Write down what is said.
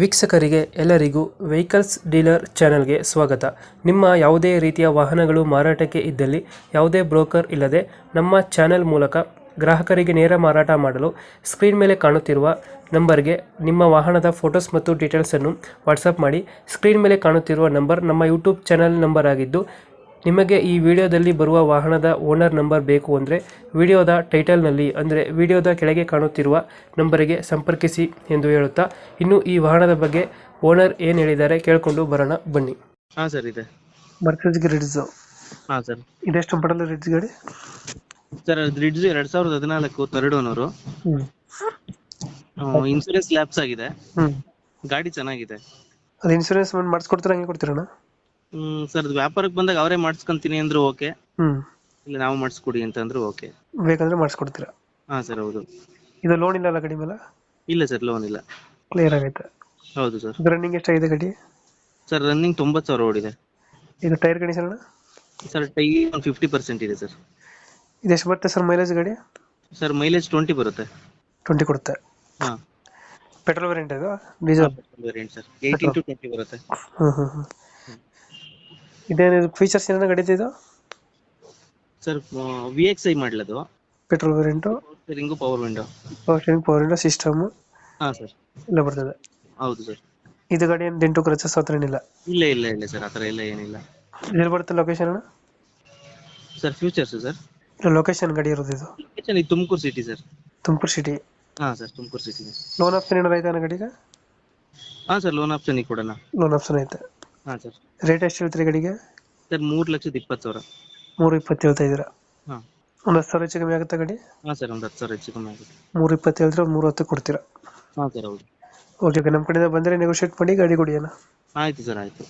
ವೀಕ್ಷಕರಿಗೆ ಎಲ್ಲರಿಗೂ vehicles dealer ಚಾನೆಲ್ಗೆ ಸ್ವಾಗತ. ನಿಮ್ಮ ಯಾವುದೇ ರೀತಿಯ ವಾಹನಗಳು ಮಾರಾಟಕ್ಕೆ ಇದ್ದಲ್ಲಿ ಯಾವುದೇ ಬ್ರೋಕರ್ ಇಲ್ಲದೆ ನಮ್ಮ ಚಾನೆಲ್ ಮೂಲಕ ಗ್ರಾಹಕರಿಗೆ ನೇರ ಮಾರಾಟ ಮಾಡಲು ಸ್ಕ್ರೀನ್ ಮೇಲೆ ಕಾಣುತ್ತಿರುವ ನಂಬರ್ಗೆ ನಿಮ್ಮ ವಾಹನದ ಫೋಟೋಸ್ ಮತ್ತು ಡೀಟೇಲ್ಸನ್ನು ವಾಟ್ಸಪ್ ಮಾಡಿ. ಸ್ಕ್ರೀನ್ ಮೇಲೆ ಕಾಣುತ್ತಿರುವ ನಂಬರ್ ನಮ್ಮ ಯೂಟ್ಯೂಬ್ ಚಾನೆಲ್ ನಂಬರ್ ಆಗಿದ್ದು, ನಿಮಗೆ ಈ ವಿಡಿಯೋದಲ್ಲಿ ಬರುವ ವಾಹನದ ಓನರ್ ನಂಬರ್ ಬೇಕು ಅಂದರೆ ವಿಡಿಯೋದ ಟೈಟಲ್ನಲ್ಲಿ ಅಂದರೆ ವಿಡಿಯೋದ ಕೆಳಗೆ ಕಾಣುತ್ತಿರುವ ನಂಬರಿಗೆ ಸಂಪರ್ಕಿಸಿ ಎಂದು ಹೇಳುತ್ತಾ, ಇನ್ನು ಈ ವಾಹನದ ಬಗ್ಗೆ ಓನರ್ ಏನು ಹೇಳಿದ್ದಾರೆ ಕೇಳಿಕೊಂಡು ಬರೋಣ ಬನ್ನಿ. ಹಾ ಸರ್ ಇದೆ. ಮರ್ಸಿಡಿಸ್ ರಿಡ್ಜ್ ಹಾ ಸರ್. ಇದೆಷ್ಟು ಮಾಡಲ್ ರಿಡ್ಜ್ ಗಾಡಿ? Sir ridge 2014 third owner. Insurance lapse ಆಗಿದೆ. ಗಾಡಿ ಚೆನ್ನಾಗಿದೆ. ಅದು ಇನ್ಸೂರೆನ್ಸ್ ಮಾಡಿಸ್ಕೊಡ್ತೀರಾ, ಹಂಗೆ ಕೊಡ್ತೀರಣ್ಣ? ಸರ್ ಅದು ವ್ಯಾಪಾರಕ್ಕೆ ಬಂದಾಗ ಅವರೇ ಮಾಡಿಸ್ಕೊಂತೀನಿ ಅಂದ್ರು ಓಕೆ, ಇಲ್ಲ ನಾವು ಮಾಡಿಸ್ಕೊಡಿ ಅಂತ ಅಂದ್ರು ಓಕೆ. ಬೇಕಂದ್ರೆ ಮಾಡಿಸ್ಕೊಡ್ತೀರಾ? ಹಾ ಸರ್ ಹೌದು. ಇದು ಲೋನ್ ಇಲ್ಲ ಅಲ್ಲ ಗಾಡಿ ಮೇಲೆ? ಇಲ್ಲ ಸರ್ ಲೋನ್ ಇಲ್ಲ. ಕ್ಲಿಯರ್ ಆಗೈತೆ? ಹೌದು ಸರ್. ರನ್ನಿಂಗ್ ಎಷ್ಟಾಗಿದೆ ಗಾಡಿ? ಸರ್ ರನ್ನಿಂಗ್ 90,000 ಓಡಿದೆ. ಇದು ಟೈರ್ ಕಂಡೀಷನ್ ಅಣ್ಣ? ಸರ್ ಟೈ 50% ಇದೆ ಸರ್. ಇದು ಎಷ್ಟು ಬರುತ್ತೆ ಸರ್ ಮೈಲೇಜ್ ಗಾಡಿ? ಸರ್ ಮೈಲೇಜ್ 20 ಬರುತ್ತೆ. 20 ಕೊಡುತ್ತೆ? ಹಾ. ಪೆಟ್ರೋಲ್ ವೇರಿಯಂಟ್ ಇದು? Diesel variant sir. 18 to 20 ಬರುತ್ತೆ. ಇದೇನಿದು ಫೀಚರ್ಸ್ ಏನಾರ ಗಾಡಿ ಇದು? ಸರ್ VXI ಮಾಡಲದು. Petrol variant, steering, power window. Power window system ಹಾ ಸರ್ ಎಲ್ಲ ಬರ್ತದೆ? ಹೌದು ಸರ್. ಇದು ಗಾಡಿ ಏನು ಡೆಂಟು ಕ್ರಚಸ್ ಹತ್ರ ಏನಿಲ್ಲ? ಇಲ್ಲ ಇಲ್ಲ ಇಲ್ಲ ಸರ್, ಆ ಥರ ಎಲ್ಲ ಏನಿಲ್ಲ. ಎಲ್ಲಿ ಬರುತ್ತೆ ಲೊಕೇಶನ್ ಅಣ್ಣ? Sir futures sir. ಲೊಕೇಶನ್ ಗಾಡಿ ಇರೋದು ಇದು? ಲೊಕೇಶನ್ ಇದು Tumakuru city sir. Tumakuru city? ಹಾ sir Tumakuru city. Loan option ಏನಾರ ಐತೆ ಗಾಡಿಗೆ? ಹಾ ಸರ್ ಲೋನ್ ಆಪ್ಷನ್ ಕೊಡೋಣ. ಲೋನ್ ಆಪ್ಷನ್ ಐತೆ? ಹಾ ಸರ್. ರೇಟ್ ಎಷ್ಟು ಹೇಳ್ತೀರಿ ಗಾಡಿಗೆ? ಸರ್ 3,20,000. 3,20 ಹೇಳ್ತಾ ಇದ್ದೀರಾ? ಹಾ. ಒಂದು 10,000 ಹೆಚ್ಚು ಕಮ್ಮಿ ಆಗುತ್ತಾ ಗಾಡಿ? ಹಾ ಸರ್ ಒಂದು 10,000 ಹೆಚ್ಚು ಕಮ್ಮಿ ಆಗುತ್ತೆ. 3,20 ಹೇಳಿದ್ರೆ 3,10 ಕೊಡ್ತೀರಾ? ಹಾ ಸರ್ ಹೌದು. ಓಕೆ, ನಮ್ಮ ಕಡೆಯಿಂದ ಬಂದರೆ ನೆಗೋಷಿಯೇಟ್ ಮಾಡಿ ಗಾಡಿ ಕೊಡಿ ಅಣ್ಣ. ಆಯ್ತು ಸರ್ ಆಯ್ತು.